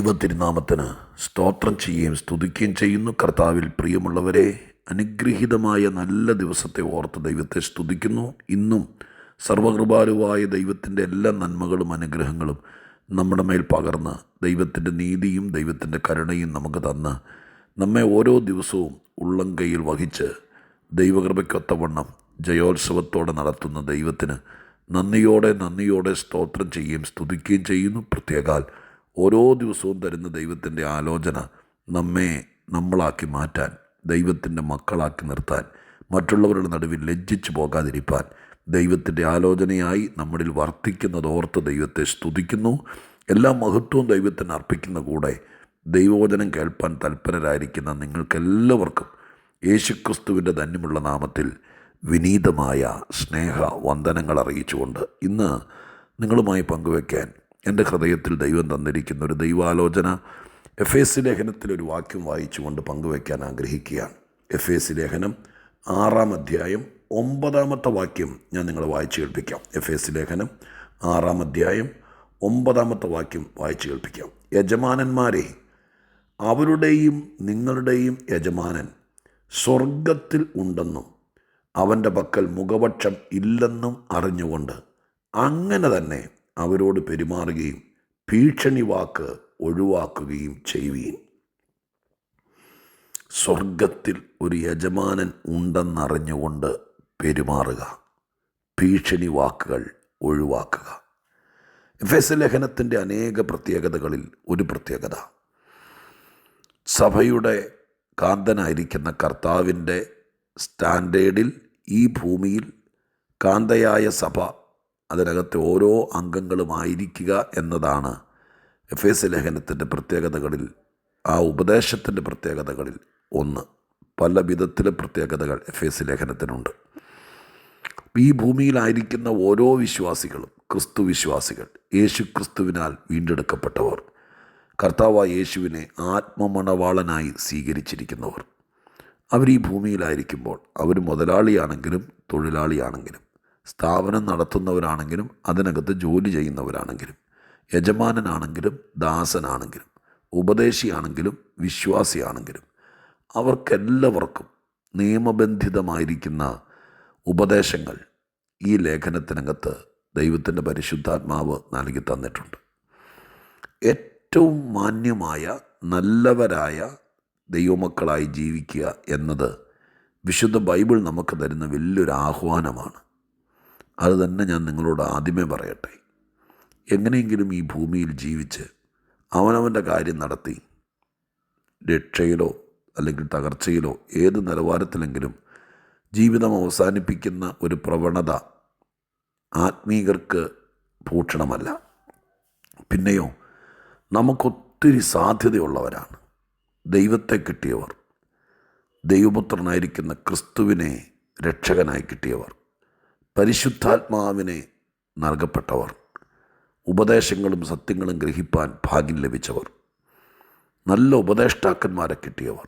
ദൈവ തിരുനാമത്തിന് സ്തോത്രം ചെയ്യുകയും സ്തുതിക്കുകയും ചെയ്യുന്നു. കർത്താവിൽ പ്രിയമുള്ളവരെ, അനുഗ്രഹീതമായ നല്ല ദിവസത്തെ ഓർത്ത് ദൈവത്തെ സ്തുതിക്കുന്നു. ഇന്നും സർവകൃപാലുവായ ദൈവത്തിൻ്റെ എല്ലാ നന്മകളും അനുഗ്രഹങ്ങളും നമ്മുടെ മേൽ പകർന്ന് ദൈവത്തിൻ്റെ നീതിയും ദൈവത്തിൻ്റെ കരുണയും നമുക്ക് തന്ന് നമ്മെ ഓരോ ദിവസവും ഉള്ളം കൈയിൽ വഹിച്ച് ദൈവകൃപയ്ക്കൊത്തവണ്ണം ജയോത്സവത്തോടെ നടത്തുന്ന ദൈവത്തിന് നന്ദിയോടെ സ്തോത്രം ചെയ്യുകയും സ്തുതിക്കുകയും ചെയ്യുന്നു. പ്രത്യേകാൽ ഓരോ ദിവസവും തരുന്ന ദൈവത്തിൻ്റെ ആലോചന നമ്മളാക്കി മാറ്റാൻ, ദൈവത്തിൻ്റെ മക്കളാക്കി നിർത്താൻ, മറ്റുള്ളവരുടെ നടുവിൽ ലജ്ജിച്ചു പോകാതിരിപ്പാൻ ദൈവത്തിൻ്റെ ആലോചനയായി നമ്മളിൽ വർത്തിക്കുന്നതോർത്ത് ദൈവത്തെ സ്തുതിക്കുന്നു. എല്ലാ മഹത്വവും ദൈവത്തിന് അർപ്പിക്കുന്ന കൂടെ ദൈവവചനം കേൾപ്പാൻ തൽപരരായിരിക്കുന്ന നിങ്ങൾക്കെല്ലാവർക്കും യേശുക്രിസ്തുവിൻ്റെ ധന്യമുള്ള നാമത്തിൽ വിനീതമായ സ്നേഹ വന്ദനങ്ങൾ അറിയിച്ചുകൊണ്ട് ഇന്ന് നിങ്ങളുമായി പങ്കുവയ്ക്കാൻ എൻ്റെ ഹൃദയത്തിൽ ദൈവം തന്നിരിക്കുന്ന ഒരു ദൈവാലോചന എഫേസ്യ ലേഖനത്തിലൊരു വാക്യം വായിച്ചുകൊണ്ട് പങ്കുവയ്ക്കാൻ ആഗ്രഹിക്കുകയാണ്. എഫേസ്യ ലേഖനം 6-ാം അധ്യായം 9-ാമത്തെ വാക്യം ഞാൻ നിങ്ങളെ വായിച്ചു കേൾപ്പിക്കാം. എഫേസ്യ ലേഖനം 6-ാം അധ്യായം 9-ാമത്തെ വാക്യം വായിച്ചു കേൾപ്പിക്കാം. യജമാനന്മാരെ, അവരുടെയും നിങ്ങളുടെയും യജമാനൻ സ്വർഗത്തിൽ ഉണ്ടെന്നും അവൻ്റെ പക്കൽ മുഖപക്ഷം ഇല്ലെന്നും അറിഞ്ഞുകൊണ്ട് അങ്ങനെ തന്നെ അവരോട് പെരുമാറുകയും ഭീഷണി വാക്ക് ഒഴിവാക്കുകയും ചെയ്യുവീൻ. സ്വർഗത്തിൽ ഒരു യജമാനൻ ഉണ്ടെന്നറിഞ്ഞുകൊണ്ട് പെരുമാറുക, ഭീഷണി വാക്കുകൾ ഒഴിവാക്കുക. എഫേസ്യ ലേഖനത്തിൻ്റെ അനേക പ്രത്യേകതകളിൽ ഒരു പ്രത്യേകത, സഭയുടെ കാന്തനായിരിക്കുന്ന കർത്താവിൻ്റെ സ്റ്റാൻഡേർഡിൽ ഈ ഭൂമിയിൽ കാന്തയായ സഭ, അതിനകത്തെ ഓരോ അംഗങ്ങളുമായിരിക്കുക എന്നതാണ് എഫേസ്യ ലേഖനത്തിൻ്റെ പ്രത്യേകതകളിൽ, ആ ഉപദേശത്തിൻ്റെ പ്രത്യേകതകളിൽ ഒന്ന്. പല വിധത്തിലെ പ്രത്യേകതകൾ എഫേസ്യ ലേഖനത്തിനുണ്ട്. ഈ ഭൂമിയിലായിരിക്കുന്ന ഓരോ വിശ്വാസികളും ക്രിസ്തു വിശ്വാസികൾ, യേശു ക്രിസ്തുവിനാൽ വീണ്ടെടുക്കപ്പെട്ടവർ, കർത്താവായ യേശുവിനെ ആത്മമണവാളനായി സ്വീകരിച്ചിരിക്കുന്നവർ, അവർ ഈ ഭൂമിയിലായിരിക്കുമ്പോൾ അവർ മുതലാളിയാണെങ്കിലും തൊഴിലാളിയാണെങ്കിലും സ്ഥാപനം നടത്തുന്നവരാണെങ്കിലും അതിനകത്ത് ജോലി ചെയ്യുന്നവരാണെങ്കിലും യജമാനനാണെങ്കിലും ദാസനാണെങ്കിലും ഉപദേശിയാണെങ്കിലും വിശ്വാസിയാണെങ്കിലും അവർക്കെല്ലാവർക്കും നിയമബന്ധിതമായിരിക്കുന്ന ഉപദേശങ്ങൾ ഈ ലേഖനത്തിനകത്ത് ദൈവത്തിൻ്റെ പരിശുദ്ധാത്മാവ് നൽകി തന്നിട്ടുണ്ട്. ഏറ്റവും മാന്യമായ നല്ലവരായ ദൈവമക്കളായി ജീവിക്കുക എന്നത് വിശുദ്ധ ബൈബിൾ നമുക്ക് തരുന്ന വലിയൊരു ആഹ്വാനമാണ്. അത് തന്നെ ഞാൻ നിങ്ങളോട് ആദ്യമേ പറയട്ടെ. എങ്ങനെയെങ്കിലും ഈ ഭൂമിയിൽ ജീവിച്ച് അവനവൻ്റെ കാര്യം നടത്തി രക്ഷയിലോ അല്ലെങ്കിൽ തകർച്ചയിലോ ഏത് നിലവാരത്തിലെങ്കിലും ജീവിതം അവസാനിപ്പിക്കുന്ന ഒരു പ്രവണത ആത്മീകർക്ക് ഭൂഷണമല്ല. പിന്നെയോ നമുക്കൊത്തിരി സാധ്യതയുള്ളവരാണ്. ദൈവത്തെ കിട്ടിയവർ, ദൈവപുത്രനായിരിക്കുന്ന ക്രിസ്തുവിനെ രക്ഷകനായി കിട്ടിയവർ, പരിശുദ്ധാത്മാവിനെ നൽകപ്പെട്ടവർ, ഉപദേശങ്ങളും സത്യങ്ങളും ഗ്രഹിപ്പാൻ ഭാഗ്യം ലഭിച്ചവർ, നല്ല ഉപദേഷ്ടാക്കന്മാരെ കിട്ടിയവർ,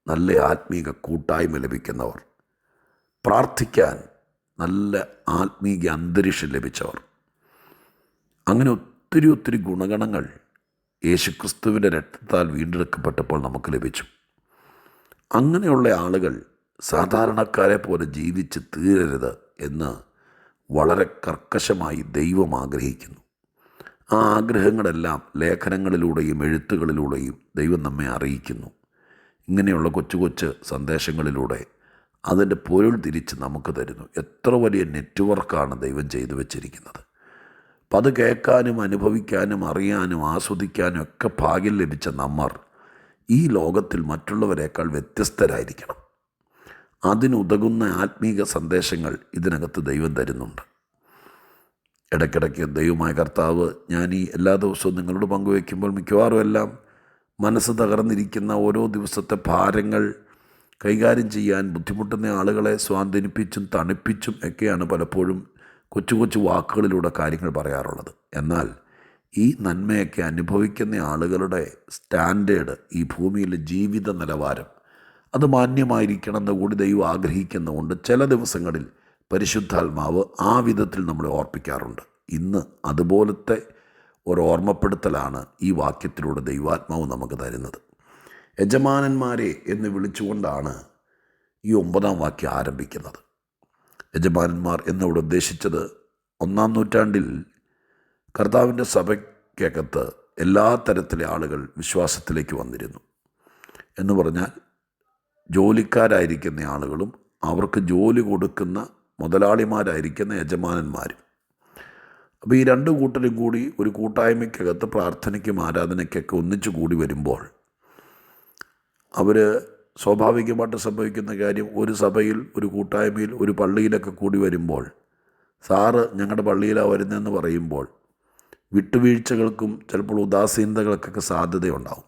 നല്ല ആത്മീക കൂട്ടായ്മ ലഭിക്കുന്നവർ, പ്രാർത്ഥിക്കാൻ നല്ല ആത്മീക അന്തരീക്ഷം ലഭിച്ചവർ, അങ്ങനെ ഒത്തിരി ഗുണഗണങ്ങൾ യേശുക്രിസ്തുവിൻ്റെ രക്തത്താൽ വീണ്ടെടുക്കപ്പെട്ടപ്പോൾ നമുക്ക് ലഭിച്ചു. അങ്ങനെയുള്ള ആളുകൾ സാധാരണക്കാരെ പോലെ ജീവിച്ച് തീരരുത് എന്ന് വളരെ കർക്കശമായി ദൈവം ആഗ്രഹിക്കുന്നു. ആ ആഗ്രഹങ്ങളെല്ലാം ലേഖനങ്ങളിലൂടെയും എഴുത്തുകളിലൂടെയും ദൈവം നമ്മെ അറിയിക്കുന്നു. ഇങ്ങനെയുള്ള കൊച്ചു സന്ദേശങ്ങളിലൂടെ അതിൻ്റെ പൊരുൾ തിരിച്ച് നമുക്ക് തരുന്നു. എത്ര വലിയ നെറ്റ്വർക്കാണ് ദൈവം ചെയ്തു വച്ചിരിക്കുന്നത്. അപ്പം അത് കേൾക്കാനും അനുഭവിക്കാനും അറിയാനും ആസ്വദിക്കാനും ഒക്കെ ഭാഗ്യം ലഭിച്ച നമ്മർ ഈ ലോകത്തിൽ മറ്റുള്ളവരെക്കാൾ വ്യത്യസ്തരായിരിക്കണം. അതിനുതകുന്ന ആത്മീക സന്ദേശങ്ങൾ ഇതിനകത്ത് ദൈവം തരുന്നുണ്ട്. ഇടയ്ക്കിടയ്ക്ക് ദൈവമായ കർത്താവ്, ഞാൻ ഈ എല്ലാ ദിവസവും നിങ്ങളോട് പങ്കുവയ്ക്കുമ്പോൾ മിക്കവാറും എല്ലാം മനസ്സ് തകർന്നിരിക്കുന്ന ഓരോ ദിവസത്തെ ഭാരങ്ങൾ കൈകാര്യം ചെയ്യാൻ ബുദ്ധിമുട്ടുന്ന ആളുകളെ സ്വാന്തനിപ്പിച്ചും തണുപ്പിച്ചും ഒക്കെയാണ് പലപ്പോഴും കൊച്ചു വാക്കുകളിലൂടെ കാര്യങ്ങൾ പറയാറുള്ളത്. എന്നാൽ ഈ നന്മയൊക്കെ അനുഭവിക്കുന്ന ആളുകളുടെ സ്റ്റാൻഡേർഡ്, ഈ ഭൂമിയിലെ ജീവിത നിലവാരം, അത് മാന്യമായിരിക്കണമെന്ന് കൂടി ദൈവം ആഗ്രഹിക്കുന്നതുകൊണ്ട് ചില ദിവസങ്ങളിൽ പരിശുദ്ധാത്മാവ് ആ വിധത്തിൽ നമ്മളെ ഓർപ്പിക്കാറുണ്ട്. ഇന്ന് അതുപോലത്തെ ഒരു ഓർമ്മപ്പെടുത്തലാണ് ഈ വാക്യത്തിലൂടെ ദൈവാത്മാവ് നമുക്ക് തരുന്നത്. യജമാനന്മാരെ എന്ന് വിളിച്ചുകൊണ്ടാണ് ഈ 9-ാം വാക്യം ആരംഭിക്കുന്നത്. യജമാനന്മാർ എന്നിവിടെ ഉദ്ദേശിച്ചത് 1-ാം നൂറ്റാണ്ടിൽ കർത്താവിൻ്റെ സഭയ്ക്കകത്ത് എല്ലാ തരത്തിലെ ആളുകൾ വിശ്വാസത്തിലേക്ക് വന്നിരുന്നു. എന്ന് പറഞ്ഞാൽ ജോലിക്കാരായിരിക്കുന്ന ആളുകളും അവർക്ക് ജോലി കൊടുക്കുന്ന മുതലാളിമാരായിരിക്കുന്ന യജമാനന്മാരും. അപ്പോൾ ഈ രണ്ട് കൂട്ടരും കൂടി ഒരു കൂട്ടായ്മയ്ക്കകത്ത് പ്രാർത്ഥനയ്ക്കും ആരാധനയ്ക്കൊക്കെ ഒന്നിച്ചു കൂടി വരുമ്പോൾ അവർ സ്വാഭാവികമായിട്ട് സംഭവിക്കുന്ന കാര്യം, ഒരു സഭയിൽ, ഒരു കൂട്ടായ്മയിൽ, ഒരു പള്ളിയിലൊക്കെ കൂടി വരുമ്പോൾ സാറ് ഞങ്ങളുടെ പള്ളിയിലാണ് വരുന്നതെന്ന് പറയുമ്പോൾ വിട്ടുവീഴ്ചകൾക്കും ചിലപ്പോൾ ഉദാസീനതകൾക്കൊക്കെ സാധ്യതയുണ്ടാവും.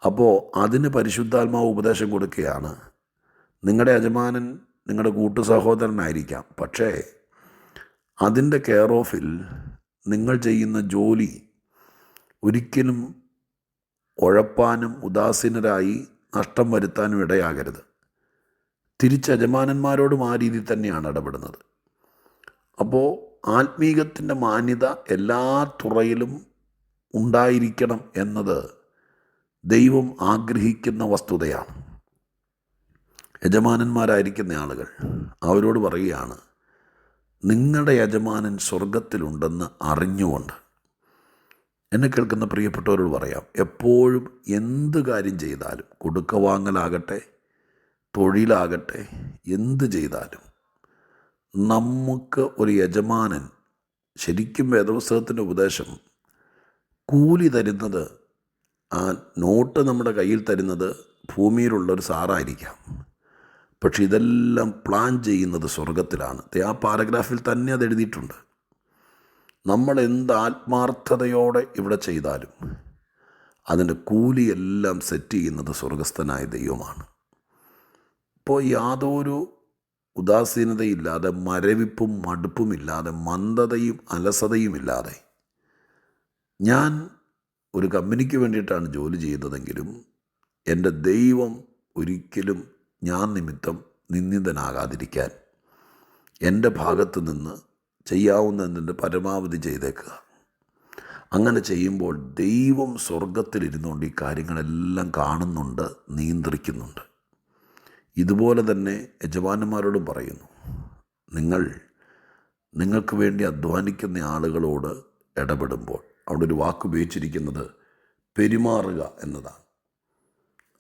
അപ്പോൾ അതിന് പരിശുദ്ധാത്മാവ് ഉപദേശം കൊടുക്കുകയാണ്. നിങ്ങളുടെ യജമാനൻ നിങ്ങളുടെ കൂട്ടു സഹോദരനായിരിക്കാം, പക്ഷേ അതിൻ്റെ കെയർ ഓഫിൽ നിങ്ങൾ ചെയ്യുന്ന ജോലി ഒരിക്കലും ഉഴപ്പാനും ഉദാസീനരായി നഷ്ടം വരുത്താനും ഇടയാകരുത്. തിരിച്ച് യജമാനന്മാരോടും ആ രീതിയിൽ തന്നെയാണ് ഇടപെടുന്നത്. അപ്പോൾ ആത്മീകത്തിൻ്റെ മാന്യത എല്ലാ തുറയിലും ഉണ്ടായിരിക്കണം എന്നത് ദൈവം ആഗ്രഹിക്കുന്ന വസ്തുതയാണ്. യജമാനന്മാരായിരിക്കുന്ന ആളുകൾ അവരോട് പറയുകയാണ്, നിങ്ങളുടെ യജമാനൻ സ്വർഗത്തിലുണ്ടെന്ന് അറിഞ്ഞുകൊണ്ട്. എന്നെ കേൾക്കുന്ന പ്രിയപ്പെട്ടവരോട് പറയാം, എപ്പോഴും എന്ത് കാര്യം ചെയ്താലും, കൊടുക്ക വാങ്ങലാകട്ടെ, തൊഴിലാകട്ടെ, എന്ത് ചെയ്താലും നമുക്ക് ഒരു യജമാനൻ, ശരിക്കും വേദപുസ്തകത്തിൻ്റെ ഉപദേശം, കൂലി തരുന്നത്, ആ നോട്ട് നമ്മുടെ കയ്യിൽ തരുന്നത് ഭൂമിയിലുള്ളൊരു സാറായിരിക്കാം, പക്ഷെ ഇതെല്ലാം പ്ലാൻ ചെയ്യുന്നത് സ്വർഗത്തിലാണ്. ആ പാരഗ്രാഫിൽ തന്നെ അത് എഴുതിയിട്ടുണ്ട്. നമ്മൾ എന്ത് ആത്മാർത്ഥതയോടെ ഇവിടെ ചെയ്താലും അതിൻ്റെ കൂലിയെല്ലാം സെറ്റ് ചെയ്യുന്നത് സ്വർഗസ്ഥനായ ദൈവമാണ്. ഇപ്പോൾ യാതൊരു ഉദാസീനതയില്ലാതെ, മരവിപ്പും മടുപ്പുമില്ലാതെ, മന്ദതയും അലസതയുമില്ലാതെ, ഞാൻ ഒരു കമ്പനിക്ക് വേണ്ടിയിട്ടാണ് ജോലി ചെയ്യുന്നതെങ്കിലും എൻ്റെ ദൈവം ഒരിക്കലും ഞാൻ നിമിത്തം നിന്ദിതനാകാതിരിക്കാൻ എൻ്റെ ഭാഗത്ത് നിന്ന് ചെയ്യാവുന്നതിൻ്റെ പരമാവധി ചെയ്തേക്കുക. അങ്ങനെ ചെയ്യുമ്പോൾ ദൈവം സ്വർഗത്തിലിരുന്നുകൊണ്ട് ഈ കാര്യങ്ങളെല്ലാം കാണുന്നുണ്ട്, നിയന്ത്രിക്കുന്നുണ്ട്. ഇതുപോലെ തന്നെ യജമാനന്മാരോടും പറയുന്നു, നിങ്ങൾക്ക് വേണ്ടി അധ്വാനിക്കുന്ന ആളുകളോട് ഇടപെടുമ്പോൾ അവിടെ ഒരു വാക്ക് ഉപയോഗിച്ചിരിക്കുന്നത് പെരുമാറുക എന്നതാണ്.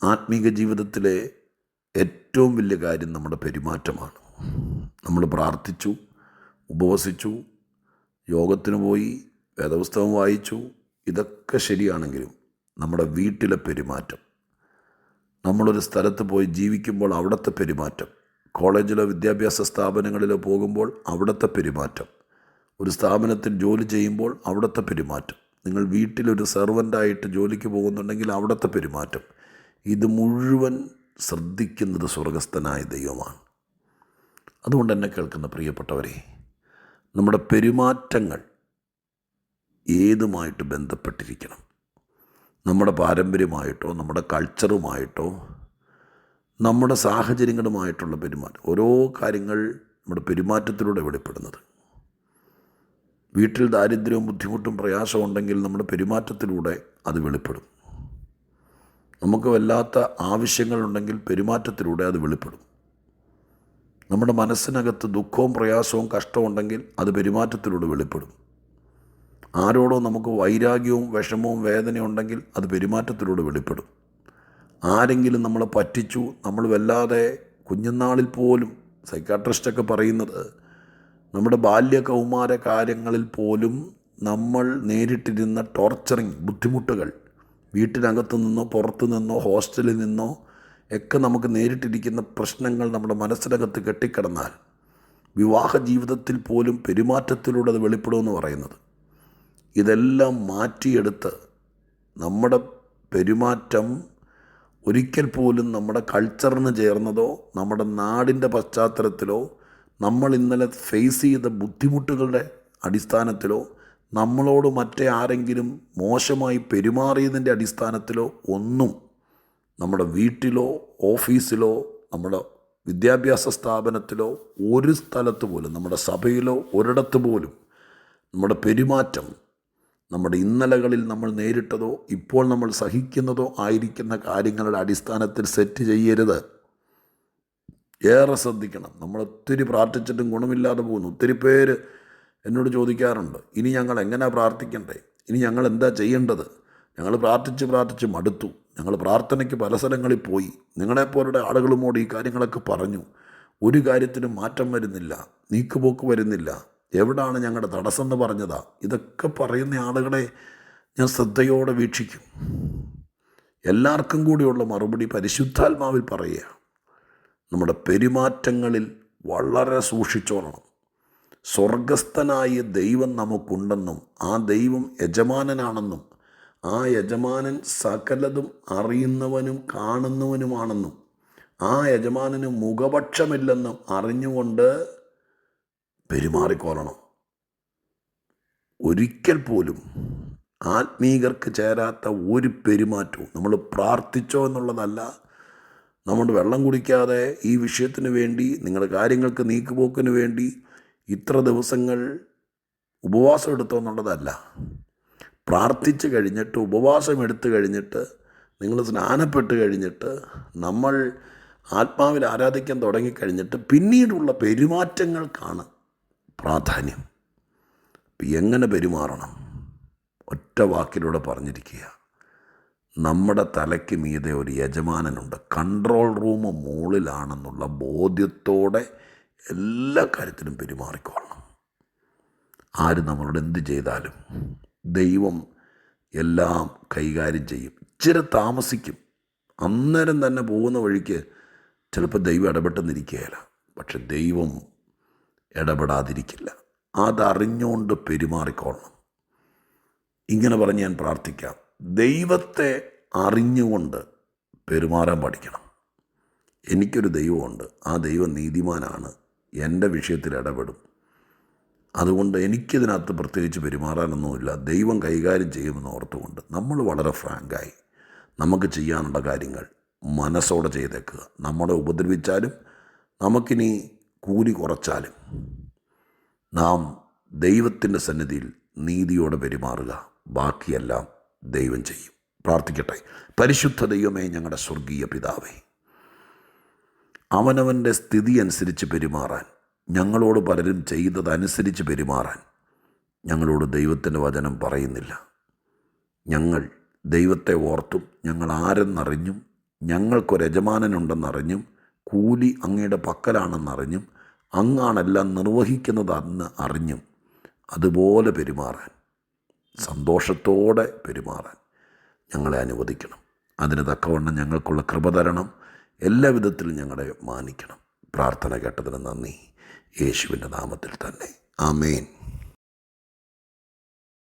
ആത്മീക ജീവിതത്തിലെ ഏറ്റവും വലിയ കാര്യം നമ്മുടെ പെരുമാറ്റമാണ്. നമ്മൾ പ്രാർത്ഥിച്ചു, ഉപവസിച്ചു, യോഗത്തിന് പോയി, വേദപുസ്തകം വായിച്ചു, ഇതൊക്കെ ശരിയാണെങ്കിലും നമ്മുടെ വീട്ടിലെ പെരുമാറ്റം, നമ്മളൊരു സ്ഥലത്ത് പോയി ജീവിക്കുമ്പോൾ അവിടുത്തെ പെരുമാറ്റം, കോളേജിലോ വിദ്യാഭ്യാസ സ്ഥാപനങ്ങളിലോ പോകുമ്പോൾ അവിടുത്തെ പെരുമാറ്റം, ഒരു സ്ഥാപനത്തിൽ ജോലി ചെയ്യുമ്പോൾ അവിടുത്തെ പെരുമാറ്റം, നിങ്ങൾ വീട്ടിലൊരു സെർവൻ്റായിട്ട് ജോലിക്ക് പോകുന്നുണ്ടെങ്കിൽ അവിടുത്തെ പെരുമാറ്റം, ഇത് മുഴുവൻ ശ്രദ്ധിക്കുന്നത് സ്വർഗസ്ഥനായ ദൈവമാണ്. അതുകൊണ്ട് എന്നെ കേൾക്കുന്ന പ്രിയപ്പെട്ടവരെ, നമ്മുടെ പെരുമാറ്റങ്ങൾ ഏതുമായിട്ട് ബന്ധപ്പെട്ടിരിക്കണം? നമ്മുടെ പാരമ്പര്യമായിട്ടോ, നമ്മുടെ കൾച്ചറുമായിട്ടോ, നമ്മുടെ സാഹചര്യങ്ങളുമായിട്ടുള്ള പെരുമാറ്റം, ഓരോ കാര്യങ്ങൾ നമ്മുടെ പെരുമാറ്റത്തിലൂടെ വെളിപ്പെടുന്നത്. വീട്ടിൽ ദാരിദ്ര്യവും ബുദ്ധിമുട്ടും പ്രയാസവും ഉണ്ടെങ്കിൽ നമ്മുടെ പെരുമാറ്റത്തിലൂടെ അത് വെളിപ്പെടും. നമുക്ക് വല്ലാത്ത ആവശ്യങ്ങളുണ്ടെങ്കിൽ പെരുമാറ്റത്തിലൂടെ അത് വെളിപ്പെടും. നമ്മുടെ മനസ്സിനകത്ത് ദുഃഖവും പ്രയാസവും കഷ്ടവും ഉണ്ടെങ്കിൽ അത് പെരുമാറ്റത്തിലൂടെ വെളിപ്പെടും. ആരോടോ നമുക്ക് വൈരാഗ്യവും വിഷമവും വേദനയും ഉണ്ടെങ്കിൽ അത് പെരുമാറ്റത്തിലൂടെ വെളിപ്പെടും. ആരെങ്കിലും നമ്മളെ പറ്റിച്ചു, നമ്മൾ വല്ലാതെ, കുഞ്ഞുനാളിൽ പോലും സൈക്കാട്രിസ്റ്റൊക്കെ പറയുന്നത്, നമ്മുടെ ബാല്യ കൗമാര കാര്യങ്ങളിൽ പോലും നമ്മൾ നേരിട്ടിരുന്ന ടോർച്ചറിങ് ബുദ്ധിമുട്ടുകൾ, വീട്ടിനകത്തു നിന്നോ പുറത്തു നിന്നോ ഹോസ്റ്റലിൽ നിന്നോ ഒക്കെ നമുക്ക് നേരിട്ടിരിക്കുന്ന പ്രശ്നങ്ങൾ നമ്മുടെ മനസ്സിനകത്ത് കെട്ടിക്കിടന്നാൽ വിവാഹ ജീവിതത്തിൽ പോലും പെരുമാറ്റത്തിലൂടെ അത് വെളിപ്പെടുമെന്ന് പറയുന്നത്. ഇതെല്ലാം മാറ്റിയെടുത്ത് നമ്മുടെ പെരുമാറ്റം ഒരിക്കൽ പോലും നമ്മുടെ കൾച്ചറിന് ചേർന്നതോ, നമ്മുടെ നാടിൻ്റെ പശ്ചാത്തലത്തിലോ, നമ്മൾ ഇന്നലെ ഫേസ് ചെയ്ത ബുദ്ധിമുട്ടുകളുടെ അടിസ്ഥാനത്തിലോ, നമ്മളോട് മറ്റേ ആരെങ്കിലും മോശമായി പെരുമാറിയതിൻ്റെ അടിസ്ഥാനത്തിലോ ഒന്നും നമ്മുടെ വീട്ടിലോ ഓഫീസിലോ നമ്മുടെ വിദ്യാഭ്യാസ സ്ഥാപനത്തിലോ ഒരു സ്ഥലത്ത് പോലും, നമ്മുടെ സഭയിലോ ഒരിടത്ത് പോലും നമ്മുടെ പെരുമാറ്റം നമ്മുടെ ഇന്നലകളിൽ നമ്മൾ നേരിട്ടതോ ഇപ്പോൾ നമ്മൾ സഹിക്കുന്നതോ ആയിരിക്കുന്ന കാര്യങ്ങളുടെ അടിസ്ഥാനത്തിൽ സെറ്റ് ചെയ്യരുത്. ഏറെ ശ്രദ്ധിക്കണം. നമ്മൾ ഒത്തിരി പ്രാർത്ഥിച്ചിട്ടും ഗുണമില്ലാതെ പോകുന്നു. ഒത്തിരി പേര് എന്നോട് ചോദിക്കാറുണ്ട്, ഇനി ഞങ്ങൾ എങ്ങനെയാണ് പ്രാർത്ഥിക്കണ്ടേ, ഇനി ഞങ്ങൾ എന്താ ചെയ്യേണ്ടത്, ഞങ്ങൾ പ്രാർത്ഥിച്ച് മടുത്തു, ഞങ്ങൾ പ്രാർത്ഥനയ്ക്ക് പല സ്ഥലങ്ങളിൽ പോയി, നിങ്ങളെപ്പോലുള്ള ആളുകളുമോട് ഈ കാര്യങ്ങളൊക്കെ പറഞ്ഞു, ഒരു കാര്യത്തിനും മാറ്റം വരുന്നില്ല, നീക്കുപോക്ക് വരുന്നില്ല, എവിടാണ് ഞങ്ങളുടെ തടസ്സം എന്ന് പറഞ്ഞതാ. ഇതൊക്കെ പറയുന്ന ആളുകളെ ഞാൻ ശ്രദ്ധയോടെ വീക്ഷിക്കും. എല്ലാവർക്കും കൂടിയുള്ള മറുപടി പരിശുദ്ധാത്മാവിൽ പറയുക, നമ്മുടെ പെരുമാറ്റങ്ങളിൽ വളരെ സൂക്ഷിച്ചോളണം. സ്വർഗസ്ഥനായ ദൈവം നമുക്കുണ്ടെന്നും ആ ദൈവം യജമാനനാണെന്നും ആ യജമാനൻ സകലതും അറിയുന്നവനും കാണുന്നവനുമാണെന്നും ആ യജമാനന് മുഖപക്ഷമില്ലെന്നും അറിഞ്ഞുകൊണ്ട് പെരുമാറിക്കൊള്ളണം. ഒരിക്കൽ പോലും ആത്മീകർക്ക് ചേരാത്ത ഒരു പെരുമാറ്റവും, നമ്മൾ പ്രാർത്ഥിച്ചോ എന്നുള്ളതല്ല, നമ്മൾ വെള്ളം കുടിക്കാതെ ഈ വിഷയത്തിന് വേണ്ടി, നിങ്ങളുടെ കാര്യങ്ങൾക്ക് നീക്കുപോക്കിന് വേണ്ടി ഇത്ര ദിവസങ്ങൾ ഉപവാസം എടുത്തോ എന്നുള്ളതല്ല. പ്രാർത്ഥിച്ച് കഴിഞ്ഞിട്ട്, ഉപവാസം എടുത്തു കഴിഞ്ഞിട്ട്, നിങ്ങൾ സ്നാനപ്പെട്ട് കഴിഞ്ഞിട്ട്, നമ്മൾ ആത്മാവിൽ ആരാധിക്കാൻ തുടങ്ങിക്കഴിഞ്ഞിട്ട് പിന്നീടുള്ള പെരുമാറ്റങ്ങൾക്കാണ് പ്രാധാന്യം. എങ്ങനെ പെരുമാറണം? ഒറ്റ വാക്കിലൂടെ പറഞ്ഞിരിക്കുക, നമ്മുടെ തലയ്ക്ക് മീതെ ഒരു യജമാനനുണ്ട്, കൺട്രോൾ റൂം മുകളിലാണെന്നുള്ള ബോധ്യത്തോടെ എല്ലാ കാര്യത്തിലും പെരുമാറിക്കൊള്ളണം. ആര് നമ്മളോട് എന്ത് ചെയ്താലും ദൈവം എല്ലാം കൈകാര്യം ചെയ്യും. ഇച്ചിരി താമസിക്കും, അന്നേരം തന്നെ പോകുന്ന വഴിക്ക് ചിലപ്പോൾ ദൈവം ഇടപെട്ടെന്നിരിക്കുകയില്ല, പക്ഷെ ദൈവം ഇടപെടാതിരിക്കില്ല. അതറിഞ്ഞുകൊണ്ട് പെരുമാറിക്കൊള്ളണം. ഇങ്ങനെ പറഞ്ഞ് ഞാൻ പ്രാർത്ഥിക്കാം, ദൈവത്തെ അറിഞ്ഞുകൊണ്ട് പെരുമാറാൻ പഠിക്കണം. എനിക്കൊരു ദൈവമുണ്ട്, ആ ദൈവം നീതിമാനാണ്, എൻ്റെ വിഷയത്തിൽ ഇടപെടും, അതുകൊണ്ട് എനിക്കിതിനകത്ത് പ്രത്യേകിച്ച് പെരുമാറാനൊന്നുമില്ല, ദൈവം കൈകാര്യം ചെയ്യുമെന്ന് ഓർത്തുകൊണ്ട് നമ്മൾ വളരെ ഫ്രാങ്കായി നമുക്ക് ചെയ്യാനുള്ള കാര്യങ്ങൾ മനസ്സോടെ ചെയ്തേക്കുക. നമ്മളെ ഉപദ്രവിച്ചാലും നമുക്കിനി കൂലി കുറച്ചാലും നാം ദൈവത്തിൻ്റെ സന്നിധിയിൽ നീതിയോടെ പെരുമാറുക, ബാക്കിയെല്ലാം ദൈവം ചെയ്യും. പ്രാർത്ഥിക്കട്ടെ. പരിശുദ്ധ ദൈവമേ, ഞങ്ങളുടെ സ്വർഗീയ പിതാവേ, അവനവൻ്റെ സ്ഥിതി അനുസരിച്ച് പെരുമാറാൻ, ഞങ്ങളോട് പലരും ചെയ്തതനുസരിച്ച് പെരുമാറാൻ ഞങ്ങളോട് ദൈവത്തിൻ്റെ വചനം പറയുന്നില്ല. ഞങ്ങൾ ദൈവത്തെ ഓർത്തും ഞങ്ങൾ ആരെന്നറിഞ്ഞും ഞങ്ങൾക്കൊരു യജമാനനുണ്ടെന്നറിഞ്ഞും കൂലി അങ്ങയുടെ പക്കലാണെന്നറിഞ്ഞും അങ്ങാണെല്ലാം നിർവഹിക്കുന്നത് അന്ന് അറിഞ്ഞും അതുപോലെ പെരുമാറാൻ, സന്തോഷത്തോടെ പെരുമാറാൻ ഞങ്ങളെ അനുവദിക്കണം. അതിന് തക്കവണ്ണം ഞങ്ങൾക്കുള്ള കൃപ തരണം. എല്ലാ വിധത്തിലും ഞങ്ങളെ മാനിക്കണം. പ്രാർത്ഥന കേട്ടതിന് നന്ദി. യേശുവിൻ്റെ നാമത്തിൽ തന്നെ. ആമേൻ.